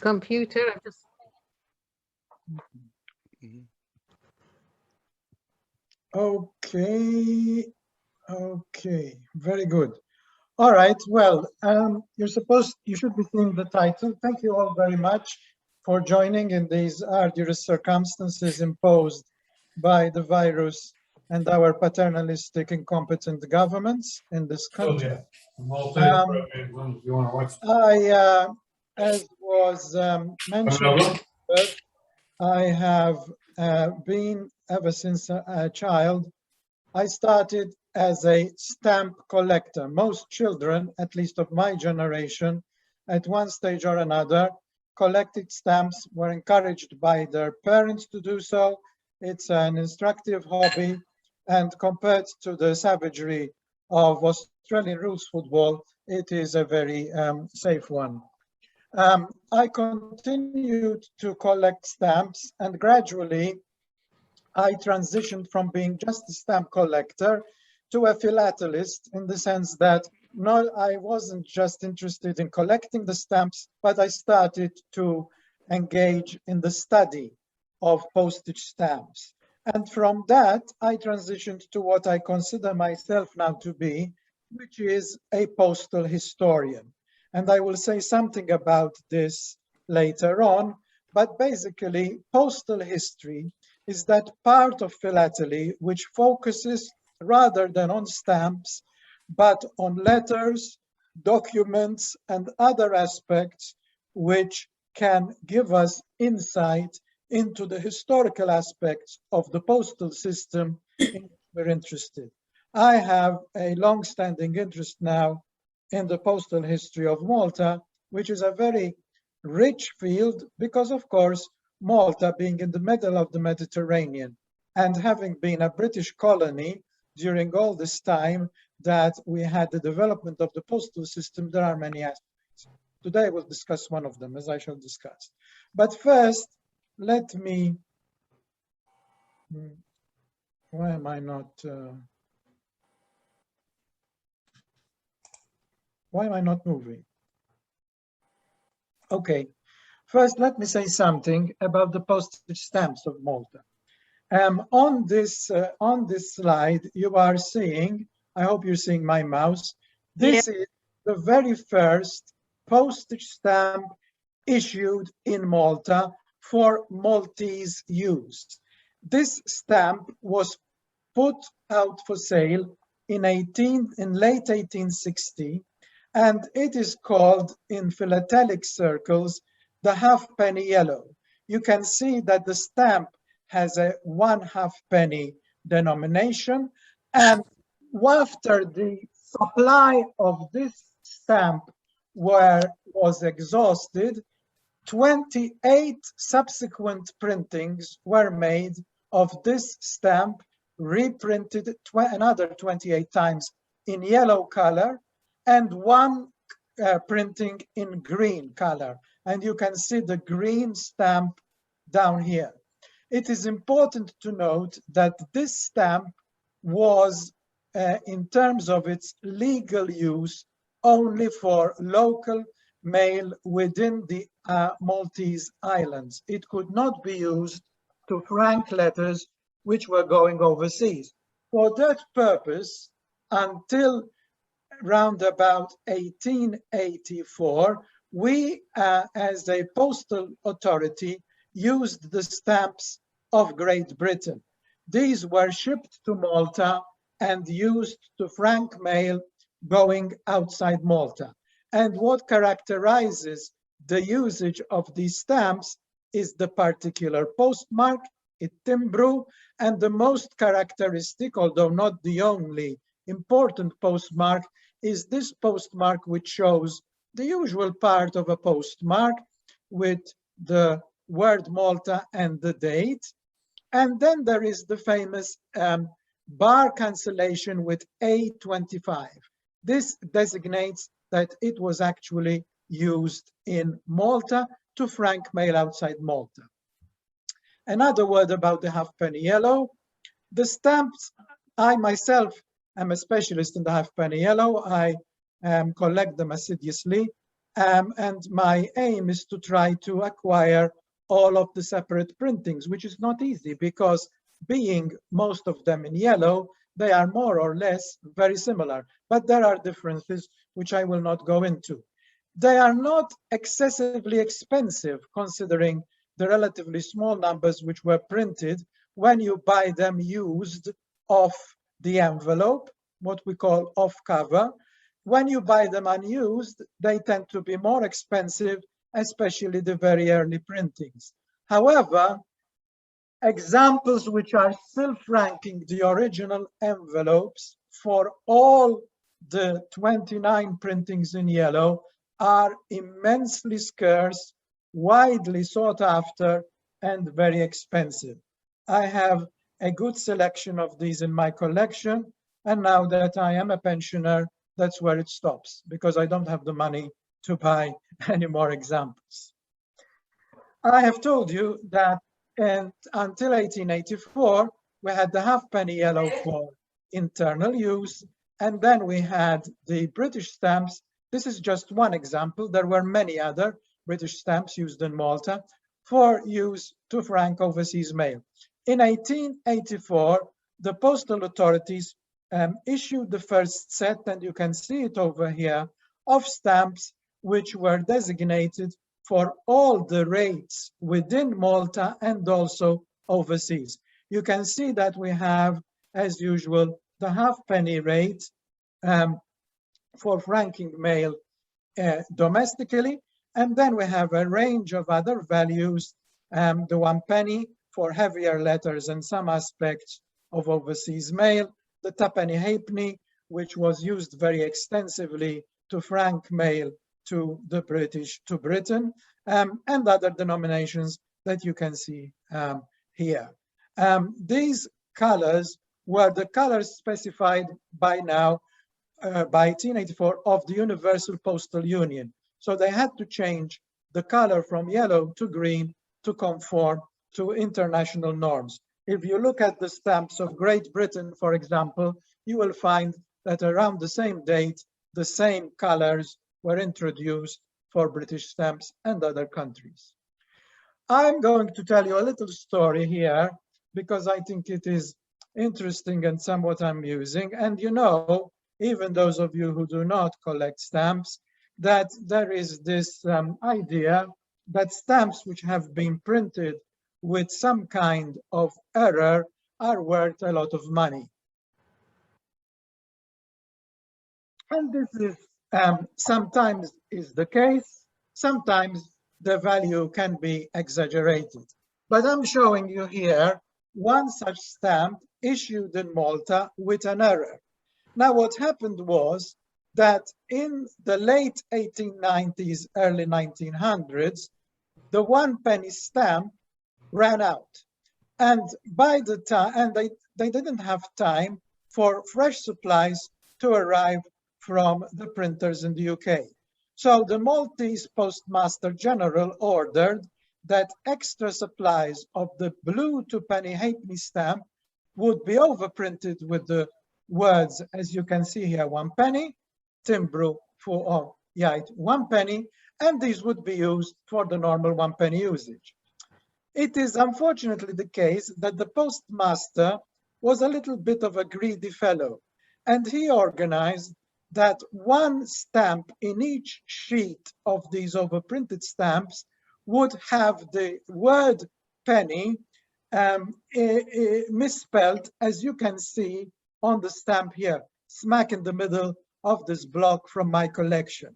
computer. Okay, okay, very good. All right, well, you should be seeing the title. Thank you all very much for joining in these arduous circumstances imposed by the virus and our paternalistic, incompetent governments in this country. As was mentioned, I have been, ever since a child, I started as a stamp collector. Most children, at least of my generation, at one stage or another, collected stamps, were encouraged by their parents to do so. It's an instructive hobby, and compared to the savagery of Australian rules football, it is a very safe one. I continued to collect stamps, and gradually I transitioned from being just a stamp collector to a philatelist, in the sense that I wasn't just interested in collecting the stamps, but I started to engage in the study of postage stamps. And from that, I transitioned to what I consider myself now to be, which is a postal historian. And I will say something about this later on, but basically postal history is that part of philately which focuses rather than on stamps, but on letters, documents, and other aspects which can give us insight into the historical aspects of the postal system in which we're interested. I have a long-standing interest now in the postal history of Malta, which is a very rich field because, of course, Malta being in the middle of the Mediterranean and having been a British colony during all this time that we had the development of the postal system, there are many aspects. Today we'll discuss one of them, as I shall discuss. But first, let me, why am I not moving? Okay, first let me say something about the postage stamps of Malta. On this slide, you are seeing, I hope you're seeing my mouse, this is the very first postage stamp issued in Malta for Maltese use. This stamp was put out for sale in late 1860, and it is called in philatelic circles the halfpenny yellow. You can see that the stamp has a 1 halfpenny denomination, and after the supply of this stamp was exhausted, 28 subsequent printings were made of this stamp, reprinted another 28 times in yellow color, and one printing in green color. And you can see the green stamp down here. It is important to note that this stamp was, in terms of its legal use, only for local mail within the Maltese islands. It could not be used to frank letters which were going overseas. For that purpose, until round about 1884, we, as a postal authority, used the stamps of Great Britain. These were shipped to Malta and used to frank mail going outside Malta. And what characterizes the usage of these stamps is the particular postmark, timbru, and the most characteristic, although not the only important postmark, is this postmark, which shows the usual part of a postmark with the word Malta and the date. And then there is the famous bar cancellation with A25. This designates that it was actually used in Malta to frank mail outside Malta. Another word about the halfpenny yellow. The stamps, I myself am a specialist in the halfpenny yellow. I collect them assiduously. And my aim is to try to acquire all of the separate printings, which is not easy because being most of them in yellow, they are more or less very similar, but there are differences which I will not go into. They are not excessively expensive considering the relatively small numbers which were printed when you buy them used off the envelope, what we call off cover. When you buy them unused, they tend to be more expensive, especially the very early printings. However, examples which are still franking the original envelopes for all the 29 printings in yellow are immensely scarce, widely sought after, and very expensive. I have a good selection of these in my collection, and now that I am a pensioner, that's where it stops, because I don't have the money to buy any more examples. I have told you that until 1884, we had the halfpenny yellow for internal use, and then we had the British stamps. This is just one example. There were many other British stamps used in Malta for use to frank overseas mail. In 1884, the postal authorities issued the first set, and you can see it over here, of stamps which were designated for all the rates within Malta and also overseas. You can see that we have, as usual, the halfpenny rate for franking mail domestically, and then we have a range of other values, the 1 penny for heavier letters and some aspects of overseas mail, the twopenny halfpenny, which was used very extensively to frank mail to the British, to Britain, and other denominations that you can see here. These colors were the colors specified by now, by 1884, of the Universal Postal Union. So they had to change the color from yellow to green to conform to international norms. If you look at the stamps of Great Britain, for example, you will find that around the same date, the same colors were introduced for British stamps and other countries. I'm going to tell you a little story here because I think it is interesting and somewhat amusing. And you know, even those of you who do not collect stamps, that there is this idea that stamps which have been printed with some kind of error are worth a lot of money. And this is sometimes is the case, sometimes the value can be exaggerated. But I'm showing you here one such stamp issued in Malta with an error. Now what happened was that in the late 1890s, early 1900s, the 1 penny stamp ran out. And by the time, and they didn't have time for fresh supplies to arrive from the printers in the UK. So the Maltese Postmaster General ordered that extra supplies of the blue 2penny halfpenny stamp would be overprinted with the words, as you can see here, 1 penny, timbru for 1 penny, and these would be used for the normal 1 penny usage. It is unfortunately the case that the postmaster was a little bit of a greedy fellow, and he organized that one stamp in each sheet of these overprinted stamps would have the word penny misspelled, as you can see on the stamp here, smack in the middle of this block from my collection.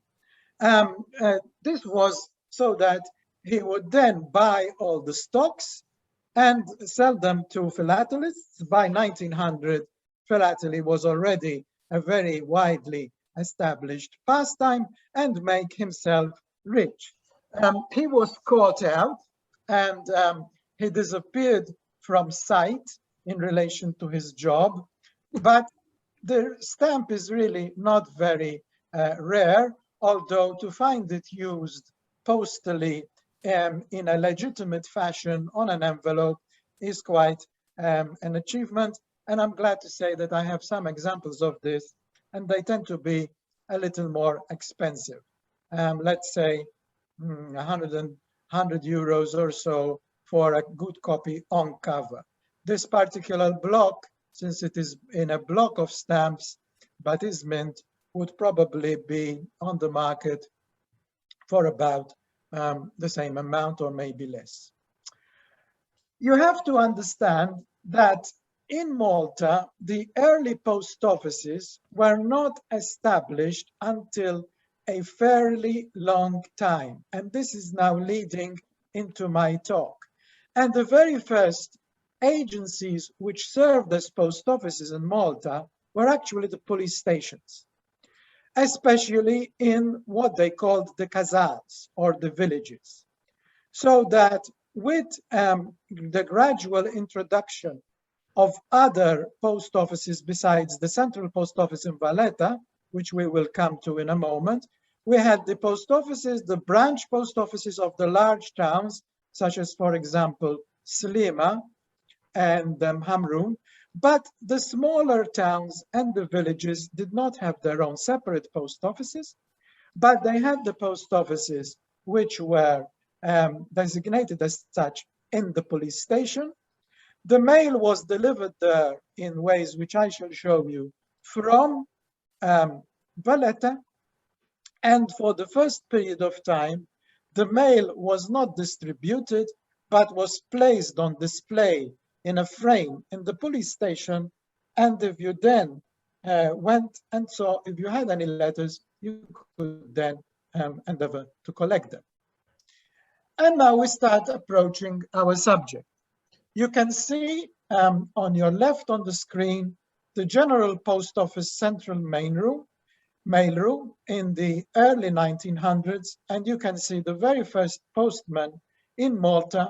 This was so that he would then buy all the stocks and sell them to philatelists. By 1900, philately was already a very widely established pastime and make himself rich. He was caught out and he disappeared from sight in relation to his job, but the stamp is really not very rare, although to find it used postally in a legitimate fashion on an envelope is quite an achievement. And I'm glad to say that I have some examples of this, and they tend to be a little more expensive. let's say 100 euros or so for a good copy on cover. This particular block, since it is in a block of stamps but is mint, would probably be on the market for about the same amount or maybe less. You have to understand that in Malta, the early post offices were not established until a fairly long time. And this is now leading into my talk. And the very first agencies which served as post offices in Malta were actually the police stations, especially in what they called the casals or the villages. So that with the gradual introduction of other post offices besides the central post office in Valletta, which we will come to in a moment, we had the post offices, the branch post offices of the large towns, such as, for example, Slima and Hamrun, but the smaller towns and the villages did not have their own separate post offices, but they had the post offices which were designated as such in the police station. The mail was delivered there in ways which I shall show you from Valletta, and for the first period of time, the mail was not distributed, but was placed on display in a frame in the police station. And if you then went and saw, if you had any letters, you could then endeavor to collect them. And now we start approaching our subject. You can see on your left on the screen, the General Post Office Central mailroom in the early 1900s, and you can see the very first postmen in Malta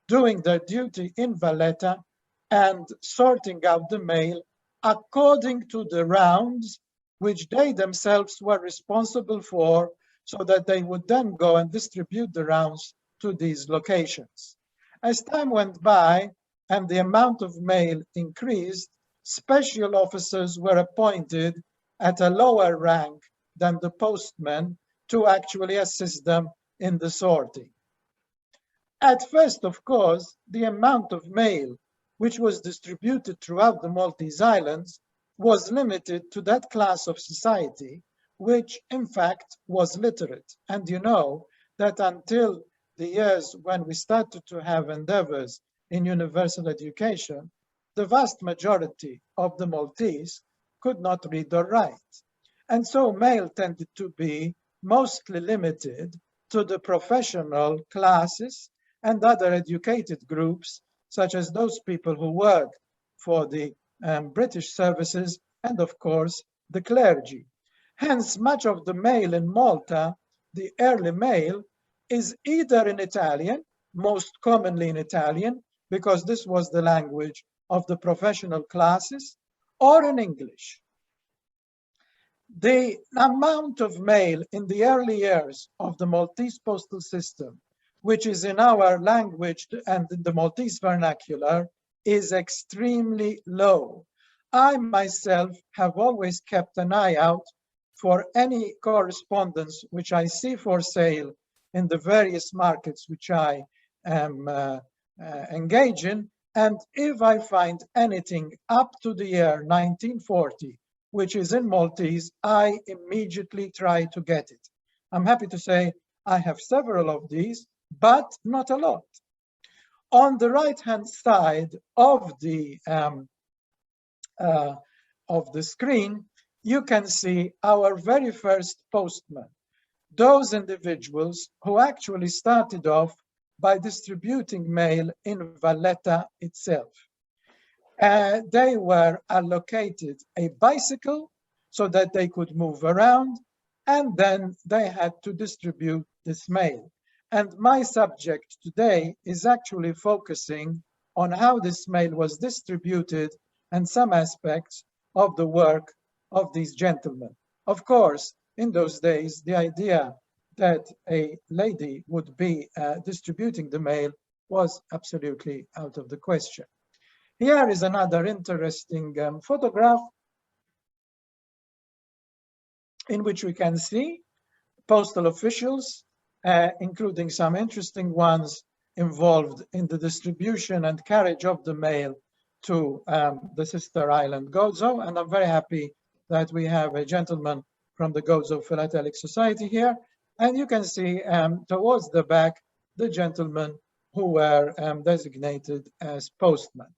doing their duty in Valletta and sorting out the mail according to the rounds which they themselves were responsible for, so that they would then go and distribute the rounds to these locations. As time went by and the amount of mail increased, special officers were appointed at a lower rank than the postmen to actually assist them in the sorting. At first, of course, the amount of mail which was distributed throughout the Maltese Islands was limited to that class of society which, in fact, was literate. And you know that until the years when we started to have endeavors in universal education, the vast majority of the Maltese could not read or write. And so mail tended to be mostly limited to the professional classes and other educated groups, such as those people who worked for the British services and, of course, the clergy. Hence, much of the mail in Malta, the early mail, is either in Italian, most commonly in Italian, because this was the language of the professional classes, or in English. The amount of mail in the early years of the Maltese postal system, which is in our language and in the Maltese vernacular, is extremely low. I myself have always kept an eye out for any correspondence which I see for sale in the various markets which I am engaged in, and if I find anything up to the year 1940, which is in Maltese, I immediately try to get it. I'm happy to say I have several of these, but not a lot. On the right-hand side of the screen, you can see our very first postman, those individuals who actually started off by distributing mail in Valletta itself. They were allocated a bicycle so that they could move around, and then they had to distribute this mail. And my subject today is actually focusing on how this mail was distributed and some aspects of the work of these gentlemen. Of course, in those days, the idea that a lady would be distributing the mail was absolutely out of the question. Here is another interesting photograph in which we can see postal officials, including some interesting ones involved in the distribution and carriage of the mail to the sister island Gozo. And I'm very happy that we have a gentleman from the Gozo Philatelic Society here. And you can see towards the back, the gentlemen who were designated as postmen.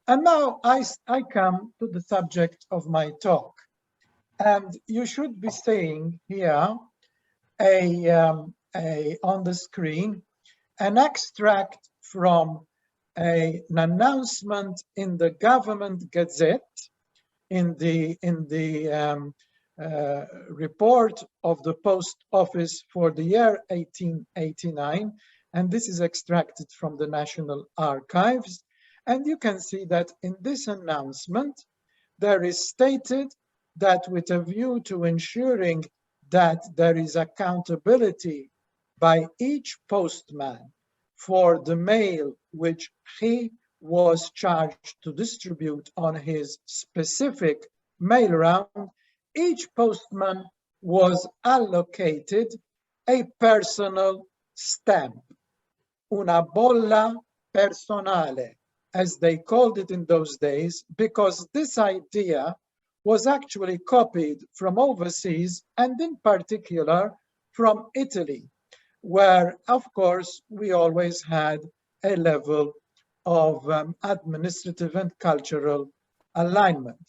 And now I come to the subject of my talk. And you should be seeing here on the screen an extract from an announcement in the government gazette in the report of the post office for the year 1889, and this is extracted from the National Archives. And you can see that in this announcement there is stated that with a view to ensuring that there is accountability by each postman for the mail which he was charged to distribute on his specific mail round, each postman was allocated a personal stamp, una bolla personale, as they called it in those days, because this idea was actually copied from overseas, and in particular from Italy, where, of course, we always had a level of administrative and cultural alignment.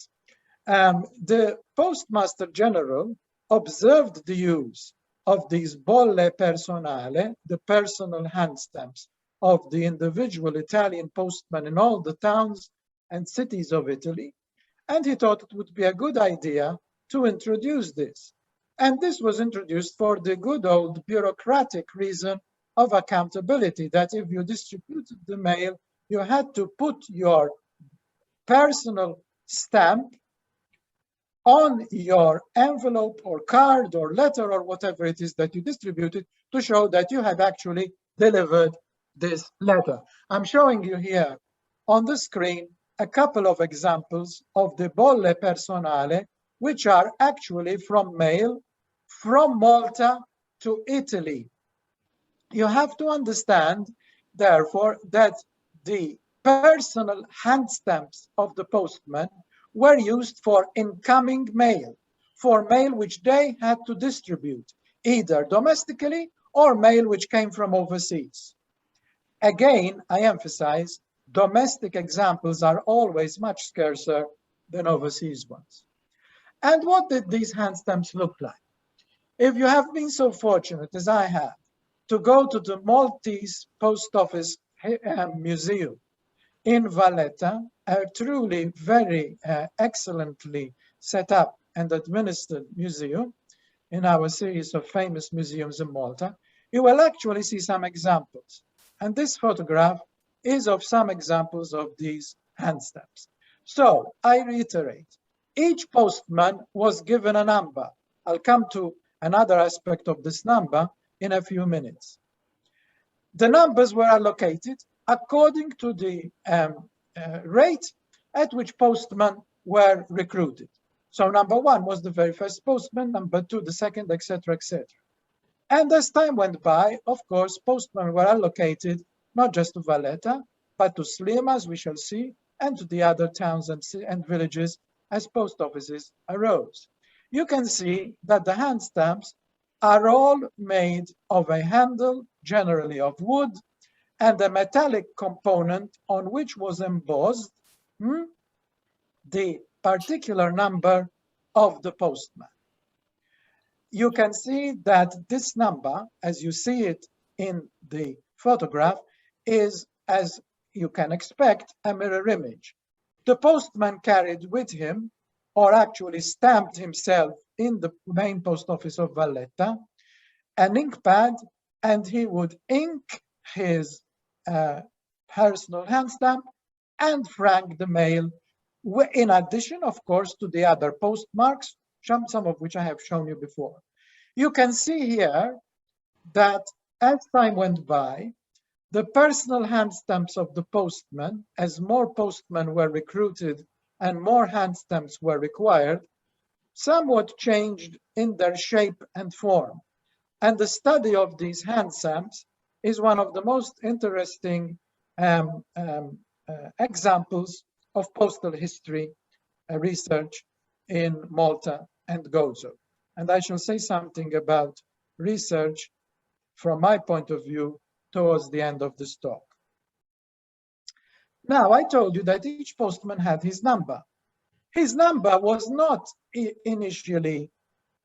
The Postmaster General observed the use of these bolle personale, the personal hand stamps of the individual Italian postmen in all the towns and cities of Italy, and he thought it would be a good idea to introduce this. And this was introduced for the good old bureaucratic reason of accountability, that if you distributed the mail, you had to put your personal stamp on your envelope or card or letter or whatever it is that you distributed to show that you had actually delivered this letter. I'm showing you here on the screen a couple of examples of the bolle personale, which are actually from mail from Malta to Italy. You have to understand, therefore, that the personal hand stamps of the postman were used for incoming mail, for mail which they had to distribute, either domestically or mail which came from overseas. Again, I emphasize, domestic examples are always much scarcer than overseas ones. And what did these hand stamps look like? If you have been so fortunate as I have to go to the Maltese Post Office Museum in Valletta, a truly very excellently set up and administered museum in our series of famous museums in Malta, you will actually see some examples. And this photograph is of some examples of these hand stamps. So I reiterate, each postman was given a number. I'll come to another aspect of this number in a few minutes. The numbers were allocated according to the rate at which postmen were recruited. So number one was the very first postman, number two, the second, etc., etc. And as time went by, of course, postmen were allocated not just to Valletta, but to Sliema, as we shall see, and to the other towns and villages as post offices arose. You can see that the hand stamps are all made of a handle, generally of wood, and a metallic component on which was embossed the particular number of the postman. You can see that this number, as you see it in the photograph, is, as you can expect, a mirror image. The postman carried with him, or actually stamped himself in the main post office of Valletta, an ink pad, and he would ink his personal hand stamp and frank the mail, in addition, of course, to the other postmarks, some of which I have shown you before. You can see here that as time went by, the personal hand stamps of the postmen, as more postmen were recruited and more hand stamps were required, somewhat changed in their shape and form. And the study of these handstamps is one of the most interesting examples of postal history research in Malta and Gozo. And I shall say something about research from my point of view towards the end of this talk. Now, I told you that each postman had his number. His number was not initially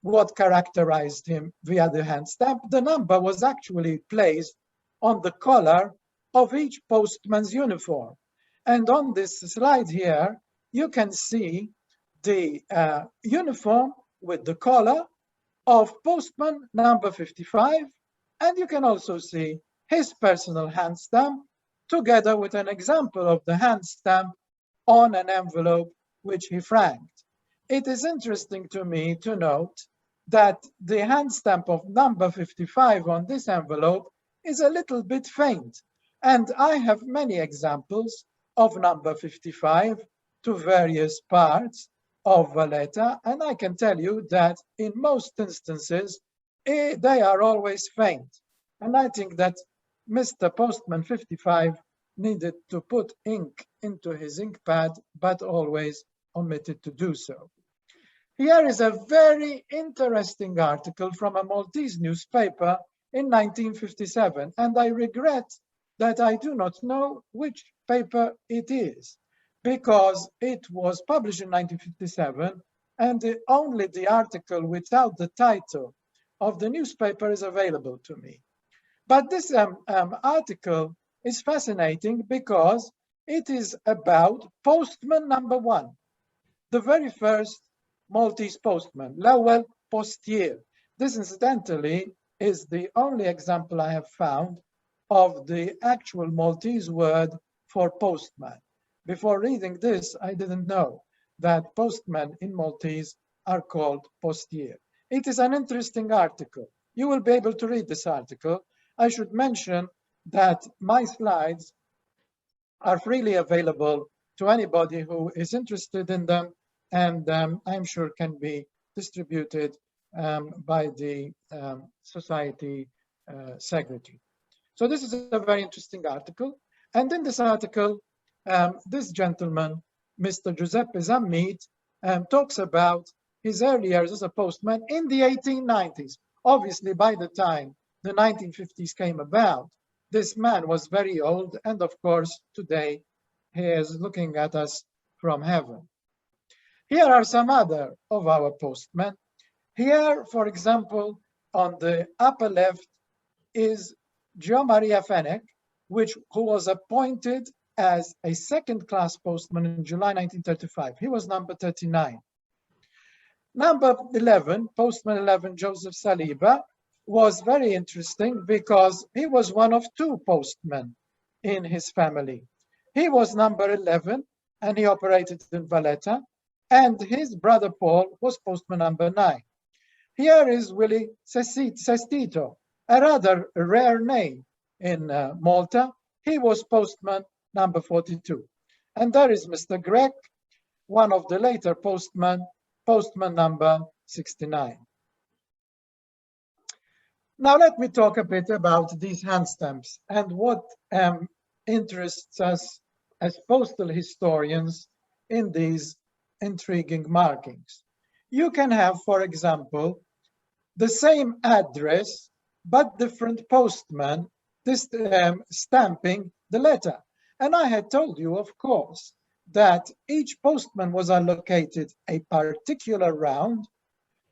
what characterized him via the hand stamp. The number was actually placed on the collar of each postman's uniform. And on this slide here, you can see the uniform with the collar of postman number 55, and you can also see his personal hand stamp together with an example of the hand stamp on an envelope which he franked. It is interesting to me to note that the hand stamp of number 55 on this envelope is a little bit faint, and I have many examples of number 55 to various parts of a letter, and I can tell you that in most instances they are always faint. And I think that Mr. Postman 55 needed to put ink into his ink pad, but always omitted to do so. Here is a very interesting article from a Maltese newspaper in 1957, and I regret that I do not know which paper it is, because it was published in 1957, and only the article without the title of the newspaper is available to me. But this article is fascinating because it is about postman number 1, the very first Maltese postman, L-ewwel postier. This, incidentally, is the only example I have found of the actual Maltese word for postman. Before reading this, I didn't know that postmen in Maltese are called postier. It is an interesting article. You will be able to read this article. I should mention that my slides are freely available to anybody who is interested in them, and I'm sure can be distributed by the society secretary. So this is a very interesting article. And in this article, this gentleman, Mr. Giuseppe Zammit, talks about his early years as a postman in the 1890s. Obviously, by the time the 1950s came about, this man was very old, and of course, today he is looking at us from heaven. Here are some other of our postmen. Here, for example, on the upper left is Gio Maria Fenech, who was appointed as a second-class postman in July 1935. He was number 39. Number 11, postman 11, Joseph Saliba, was very interesting because he was one of 2 postmen in his family. He was number 11 and he operated in Valletta, and his brother Paul was postman number 9. Here is Willie Sestito, a rather rare name in Malta. He was postman number 42. And there is Mr. Grech, one of the later postmen, postman number 69. Now let me talk a bit about these hand stamps and what interests us as postal historians in these intriguing markings. You can have, for example, the same address, but different postman stamping the letter. And I had told you, of course, that each postman was allocated a particular round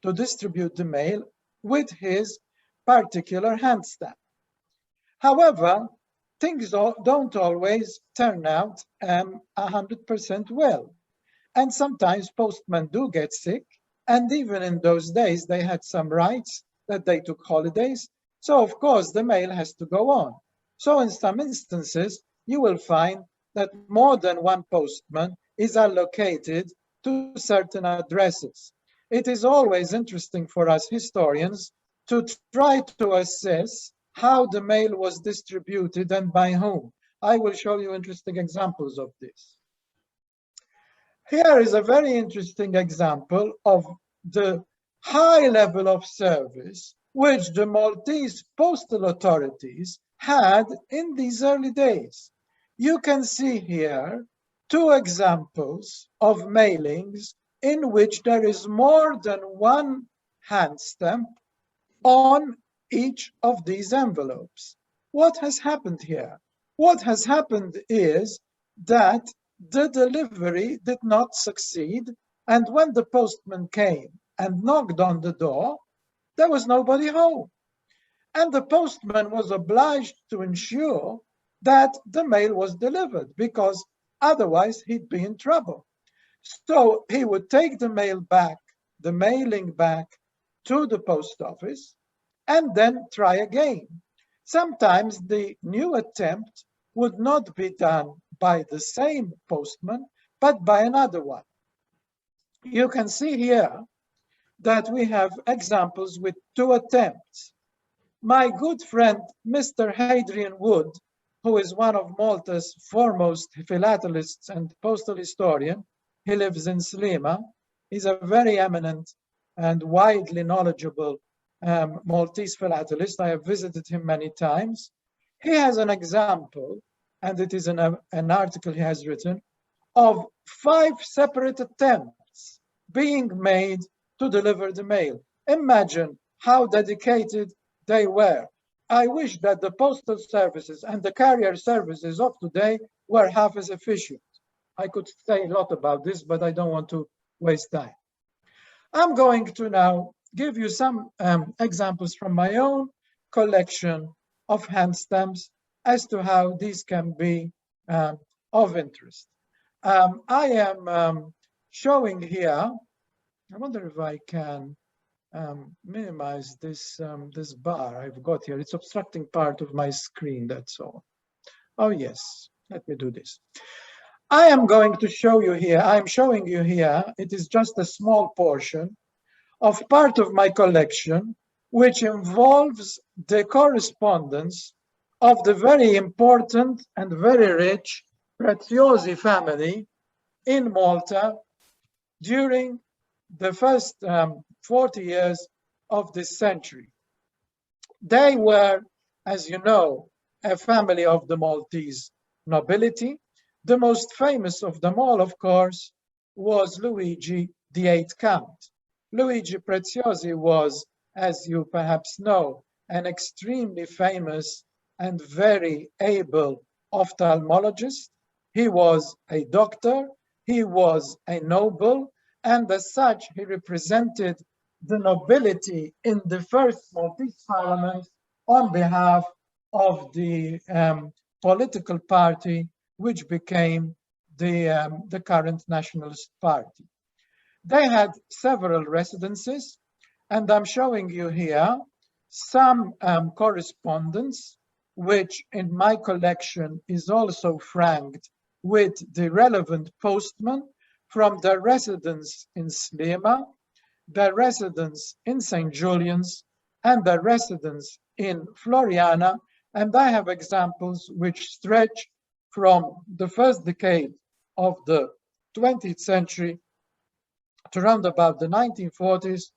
to distribute the mail with his particular hand stamp. However, things don't always turn out 100% well. And sometimes postmen do get sick. And even in those days, they had some rights that they took holidays. So of course, the mail has to go on. So in some instances, you will find that more than one postman is allocated to certain addresses. It is always interesting for us historians to try to assess how the mail was distributed and by whom. I will show you interesting examples of this. Here is a very interesting example of the high level of service which the Maltese postal authorities had in these early days. You can see here two examples of mailings in which there is more than one hand stamp on each of these envelopes. What has happened here? What has happened is that the delivery did not succeed, and when the postman came and knocked on the door, there was nobody home. And the postman was obliged to ensure that the mail was delivered, because otherwise he'd be in trouble. So he would take the mail back, the mailing back to the post office, and then try again. Sometimes the new attempt would not be done by the same postman, but by another one. You can see here that we have examples with two attempts. My good friend, Mr. Hadrian Wood, who is one of Malta's foremost philatelists and postal historian, he lives in Sliema. He's a very eminent and widely knowledgeable Maltese philatelist. I have visited him many times. He has an example, and it is an article he has written, of 5 separate attempts being made to deliver the mail. Imagine how dedicated they were. I wish that the postal services and the carrier services of today were half as efficient. I could say a lot about this, but I don't want to waste time. I'm going to now give you some examples from my own collection of hand stamps as to how these can be of interest. I am showing here, I wonder if I can minimize this, this bar I've got here. It's obstructing part of my screen, that's all. Oh yes, let me do this. I am going to show you here, I'm showing you here, it is just a small portion of part of my collection, which involves the correspondence of the very important and very rich Preziosi family in Malta during the first 40 years of this century. They were, as you know, a family of the Maltese nobility. The most famous of them all, of course, was Luigi, the 8th Count. Luigi Preziosi was, as you perhaps know, an extremely famous and very able ophthalmologist. He was a doctor, he was a noble, and as such, he represented the nobility in the first Maltese parliament on behalf of the political party which became the current Nationalist Party. They had several residences, and I'm showing you here some correspondence, which in my collection is also franked with the relevant postman from their residence in Sliema, their residence in St. Julian's, and their residence in Floriana. And I have examples which stretch from the first decade of the 20th century to around about the 1940s,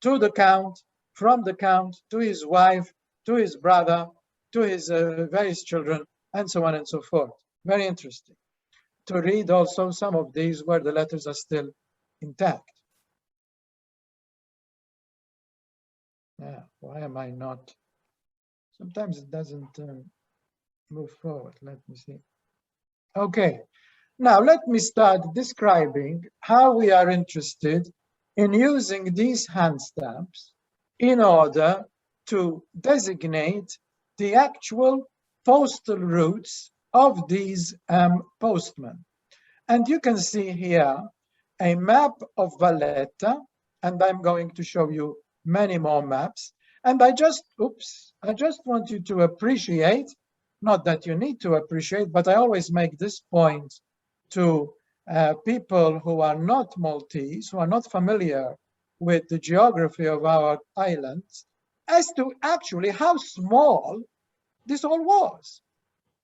to the Count, from the Count to his wife, to his brother, to his various children, and so on and so forth. Very interesting to read also some of these where the letters are still intact. Yeah, why am I not? Sometimes it doesn't move forward. Let me see. Okay, now let me start describing how we are interested in using these hand stamps in order to designate the actual postal routes of these postmen. And you can see here a map of Valletta, and I'm going to show you many more maps. And I just want you to appreciate, not that you need to appreciate, but I always make this point to people who are not Maltese, who are not familiar with the geography of our islands, as to actually how small this all was.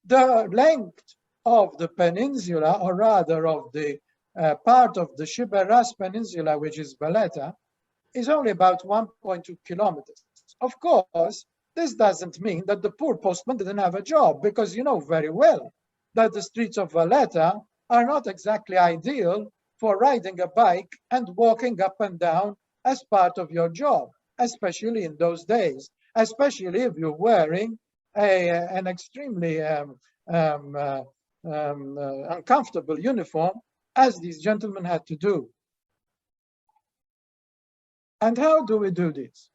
The length of the peninsula, or rather of the part of the Shiberas Peninsula, which is Valletta, is only about 1.2 kilometers. Of course, this doesn't mean that the poor postman didn't have a job, because you know very well that the streets of Valletta are not exactly ideal for riding a bike and walking up and down as part of your job, especially in those days, especially if you're wearing an extremely uncomfortable uniform, as these gentlemen had to do. And how do we do this?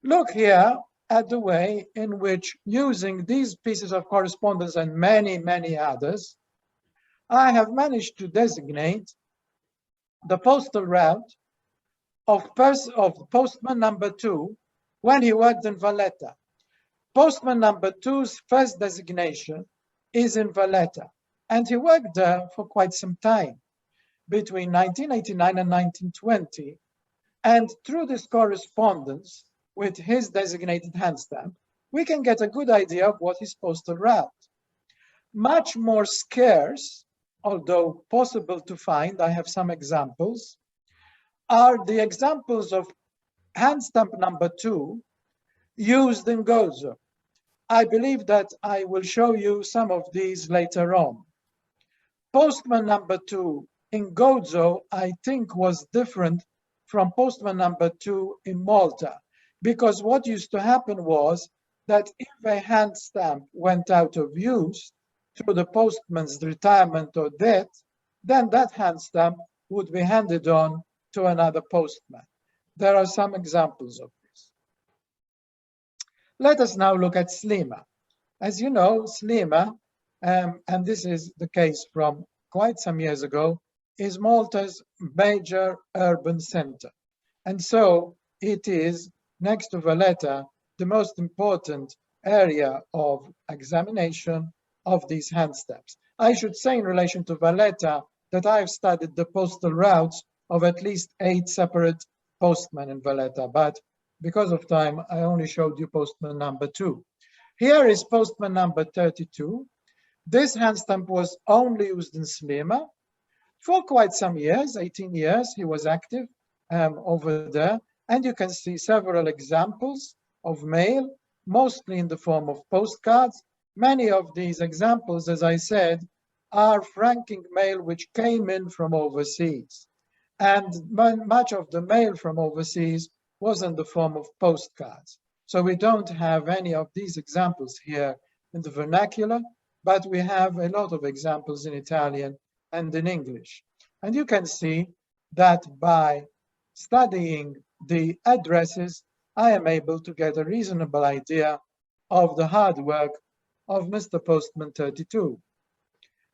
Look here at the way in which, using these pieces of correspondence and many, many others, I have managed to designate the postal route of postman number 2 when he worked in Valletta. Postman number 2's first designation is in Valletta, and he worked there for quite some time, between 1989 and 1920. And through this correspondence with his designated hand stamp, we can get a good idea of what his postal route. Much more scarce, although possible to find, I have some examples, are the examples of hand stamp number 2 used in Gozo. I believe that I will show you some of these later on. Postman number 2 in Gozo, I think, was different from postman number 2 in Malta, because what used to happen was that if a hand stamp went out of use through the postman's retirement or death, then that hand stamp would be handed on to another postman. There are some examples of this. Let us now look at Slima. As you know, Slima, and this is the case from quite some years ago, is Malta's major urban center. And so it is, next to Valletta, the most important area of examination of these hand stamps. I should say in relation to Valletta that I've studied the postal routes of at least 8 separate postmen in Valletta, but because of time, I only showed you postman number 2. Here is postman number 32. This hand stamp was only used in Slima. For quite some years, 18 years, he was active over there. And you can see several examples of mail, mostly in the form of postcards. Many of these examples, as I said, are franking mail which came in from overseas. And much of the mail from overseas was in the form of postcards. So we don't have any of these examples here in the vernacular, but we have a lot of examples in Italian and in English. And you can see that by studying the addresses, I am able to get a reasonable idea of the hard work of Mr. Postman 32.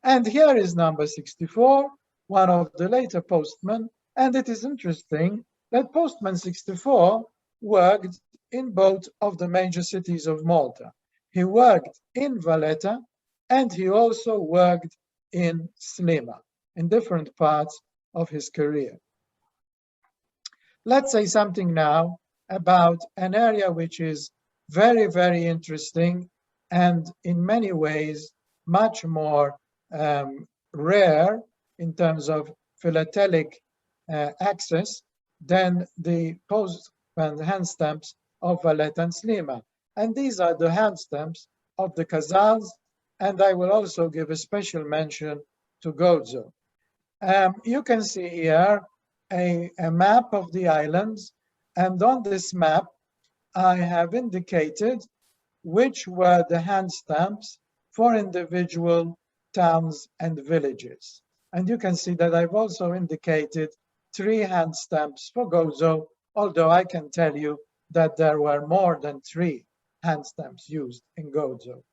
And here is number 64, one of the later postmen. And it is interesting that Postman 64 worked in both of the major cities of Malta. He worked in Valletta, and he also worked in Slima, in different parts of his career. Let's say something now about an area which is very, very interesting and in many ways much more rare in terms of philatelic access than the post and hand stamps of Valletta and Slima. And these are the hand stamps of the Casals, and I will also give a special mention to Gozo. You can see here a map of the islands, and on this map I have indicated which were the hand stamps for individual towns and villages. And you can see that I've also indicated 3 hand stamps for Gozo, although I can tell you that there were more than 3 hand stamps used in Gozo.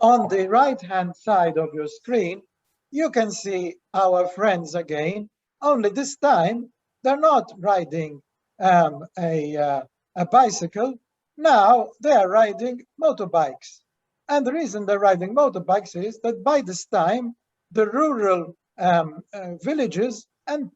On the right-hand side of your screen, you can see our friends again, only this time they're not riding a bicycle. Now they are riding motorbikes. And the reason they're riding motorbikes is that by this time, the rural villages and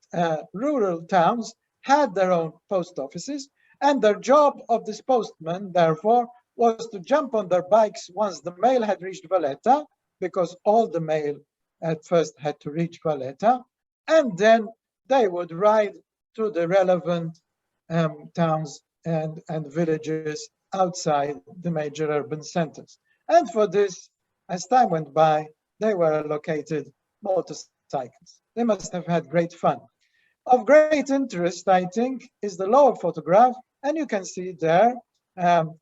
rural towns had their own post offices, and their job of this postman, therefore, was to jump on their bikes once the mail had reached Valletta, because all the mail at first had to reach Valletta, and then they would ride to the relevant towns and villages outside the major urban centers. And for this, as time went by, they were allocated motorcycles. They must have had great fun. Of great interest, I think, is the lower photograph, and you can see there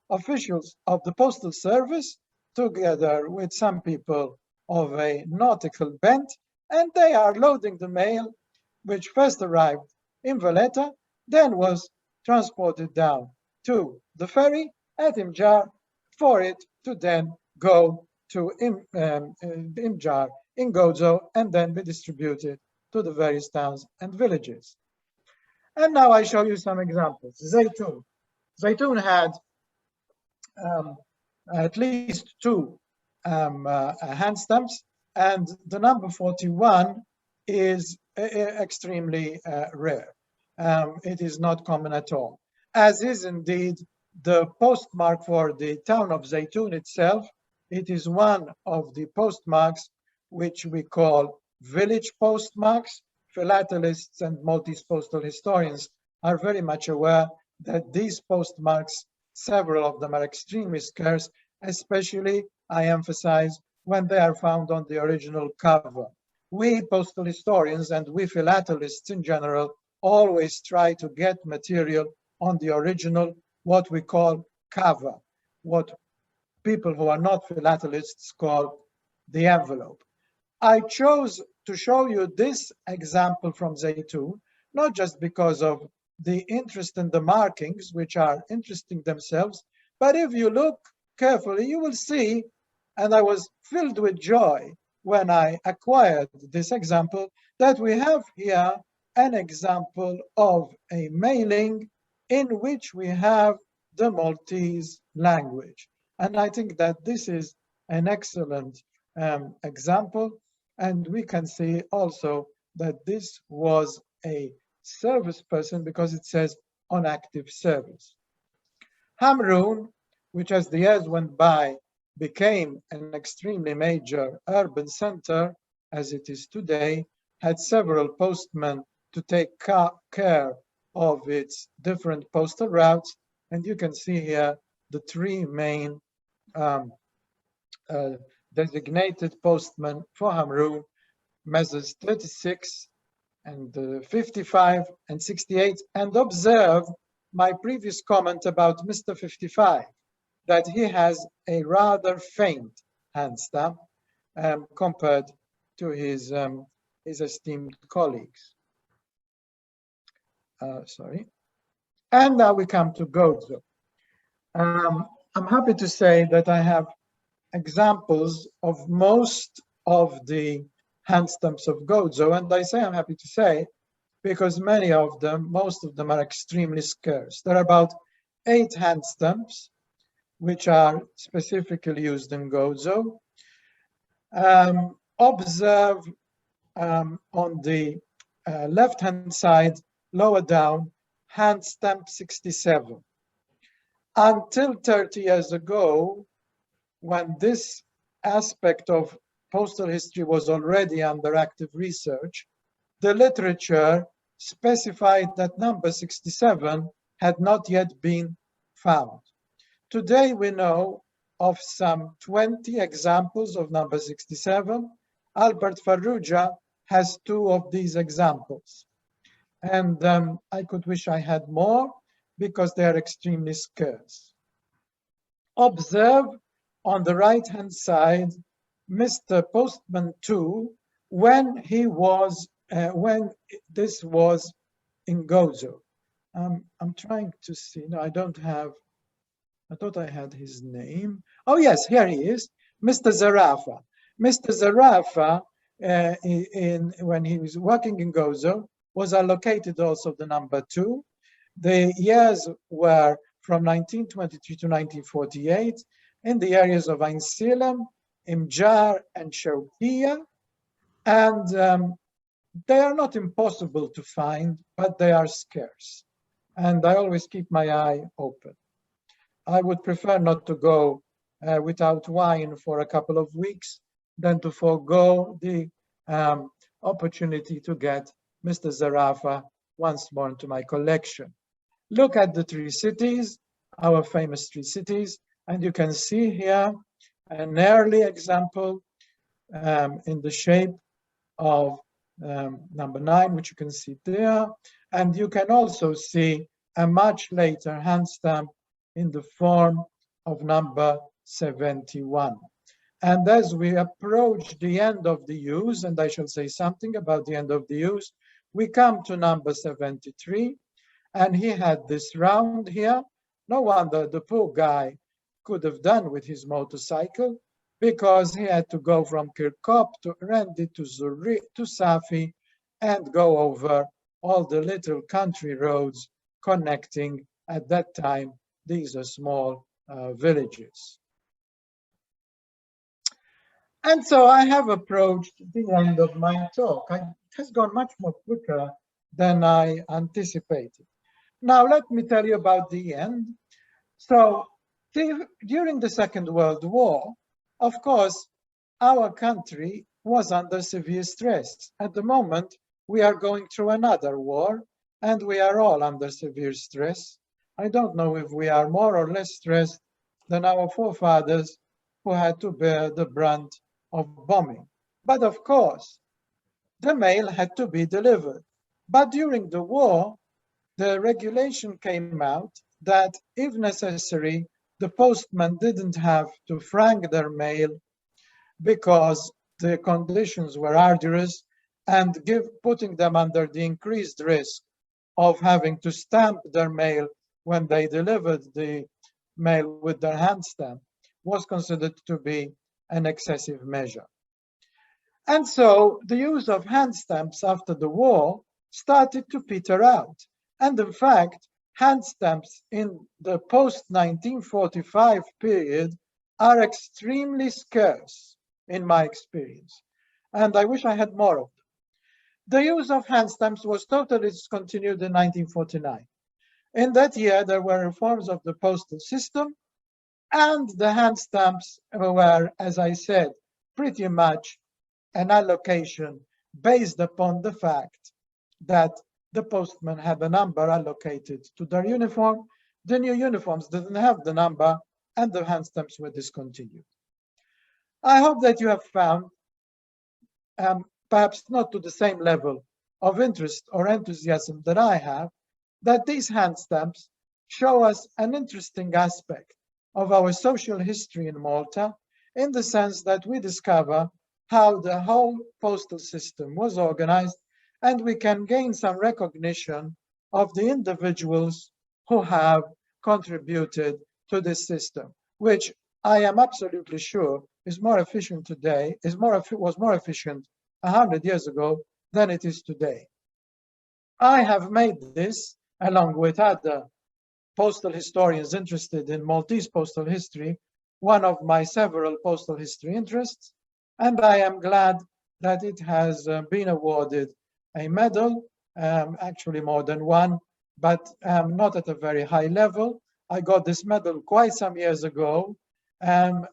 officials of the Postal Service together with some people of a nautical bent, and they are loading the mail, which first arrived in Valletta, then was transported down to the ferry at Imjar for it to then go to Imjar in Gozo and then be distributed to the various towns and villages. And now I show you some examples. Zaytun. Zaytun had at least two hand stamps, and the number 41 is extremely rare. It is not common at all, as is indeed the postmark for the town of Zaytun itself. It is one of the postmarks which we call village postmarks. Philatelists and Maltese postal historians are very much aware that these postmarks, several of them are extremely scarce, especially, I emphasize, when they are found on the original cover. We postal historians and we philatelists in general always try to get material on the original, what we call cover, what people who are not philatelists call the envelope. I chose to show you this example from Zaytun, not just because of the interest in the markings, which are interesting themselves, but if you look carefully, you will see, and I was filled with joy when I acquired this example, that we have here an example of a mailing in which we have the Maltese language. And I think that this is an excellent example. And we can see also that this was a service person because it says on active service. Hamrun, which as the years went by became an extremely major urban center as it is today, had several postmen to take care of its different postal routes. And you can see here the three main designated postmen for Hamrun, measures 36 and 55 and 68, and observe my previous comment about Mr. 55, that he has a rather faint hand stamp compared to his esteemed colleagues. Sorry. And now we come to Gozo. I'm happy to say that I have examples of most of the hand stamps of Gozo, and I say I'm happy to say because many of them, most of them are extremely scarce. There are about 8 hand stamps which are specifically used in Gozo. Observe on the left-hand side, lower down, hand stamp 67. Until 30 years ago, when this aspect of postal history was already under active research, the literature specified that number 67 had not yet been found. Today we know of some 20 examples of number 67. Albert Farrugia has 2 of these examples. And I could wish I had more because they are extremely scarce. Observe on the right-hand side, Mr. Postman 2, when he was, when this was in Gozo. I'm trying to see, no, I don't have, I thought I had his name. Oh yes, here he is, Mr. Zarafa. Mr. Zarafa, when he was working in Gozo, was allocated also the number 2. The years were from 1923 to 1948 in the areas of Ain Silem, Imjar, and Shawkia. And they are not impossible to find, but they are scarce. And I always keep my eye open. I would prefer not to go without wine for a couple of weeks than to forego the opportunity to get Mr. Zarafa once more into my collection. Look at the three cities, our famous three cities, and you can see here an early example in the shape of number 9, which you can see there. And you can also see a much later hand stamp in the form of number 71. And as we approach the end of the use, and I shall say something about the end of the use, we come to number 73, and he had this round here. No wonder the poor guy could have done with his motorcycle, because he had to go from Kirkop to Randy to Zurich to Safi and go over all the little country roads connecting, at that time, these are small villages. And so I have approached the end of my talk. It has gone much more quicker than I anticipated. Now, let me tell you about the end. So during the Second World War, of course, our country was under severe stress. At the moment, we are going through another war, and we are all under severe stress. I don't know if we are more or less stressed than our forefathers who had to bear the brunt of bombing. But of course, the mail had to be delivered. But during the war, the regulation came out that if necessary, the postman didn't have to frank their mail because the conditions were arduous, and putting them under the increased risk of having to stamp their mail when they delivered the mail with their hand stamp was considered to be an excessive measure. And so the use of hand stamps after the war started to peter out. And in fact, hand stamps in the post-1945 period are extremely scarce, in my experience. And I wish I had more of them. The use of hand stamps was totally discontinued in 1949. In that year, there were reforms of the postal system, and the hand stamps were, as I said, pretty much an allocation based upon the fact that the postman had a number allocated to their uniform. The new uniforms didn't have the number, and the hand stamps were discontinued. I hope that you have found, perhaps not to the same level of interest or enthusiasm that I have, that these hand stamps show us an interesting aspect of our social history in Malta, in the sense that we discover how the whole postal system was organized, and we can gain some recognition of the individuals who have contributed to this system, which I am absolutely sure is more efficient today, was more efficient 100 years ago than it is today. I have made this, along with other postal historians interested in Maltese postal history, one of my several postal history interests, and I am glad that it has been awarded a medal, actually more than one, but not at a very high level. I got this medal quite some years ago, and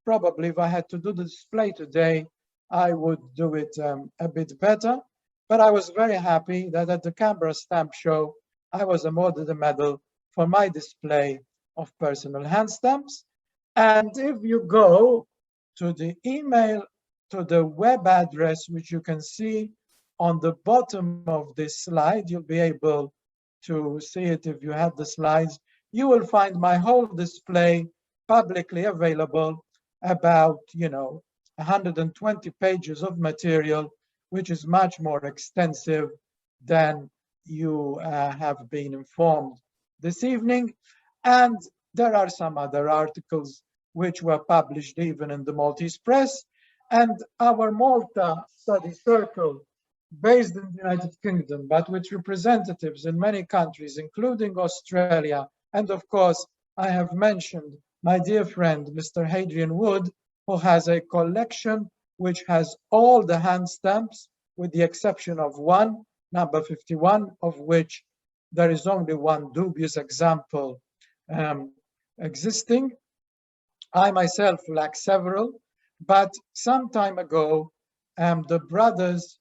probably if I had to do the display today, I would do it a bit better. But I was very happy that at the Canberra Stamp Show, I was awarded a medal for my display of personal hand stamps. And if you go to the email, to the web address, which you can see on the bottom of this slide, you'll be able to see it if you have the slides. You will find my whole display publicly available, about 120 pages of material, which is much more extensive than you have been informed this evening. And there are some other articles which were published even in the Maltese press. And our Malta Study Circle, based in the United Kingdom, but with representatives in many countries, including Australia. And of course, I have mentioned my dear friend, Mr. Hadrian Wood, who has a collection which has all the hand stamps, with the exception of one, number 51, of which there is only one dubious example existing. I myself lack several, but some time ago, the brothers,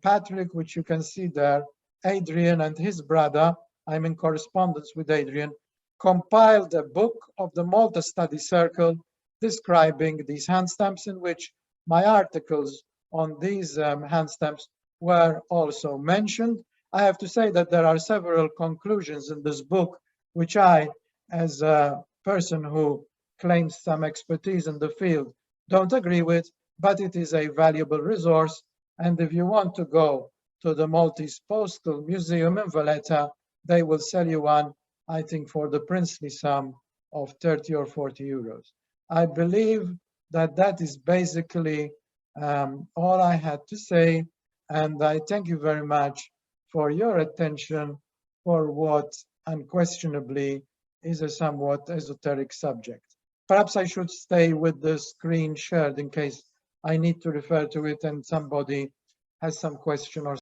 Patrick, which you can see there, Adrian and his brother, I'm in correspondence with Adrian, compiled a book of the Malta Study Circle describing these hand stamps, in which my articles on these hand stamps were also mentioned. I have to say that there are several conclusions in this book which I, as a person who claims some expertise in the field, don't agree with, but it is a valuable resource. And if you want to go to the Maltese Postal Museum in Valletta, they will sell you one, I think, for the princely sum of 30 or 40 euros. I believe that that is basically all I had to say, and I thank you very much for your attention for what unquestionably is a somewhat esoteric subject. Perhaps I should stay with the screen shared in case I need to refer to it and somebody has some question or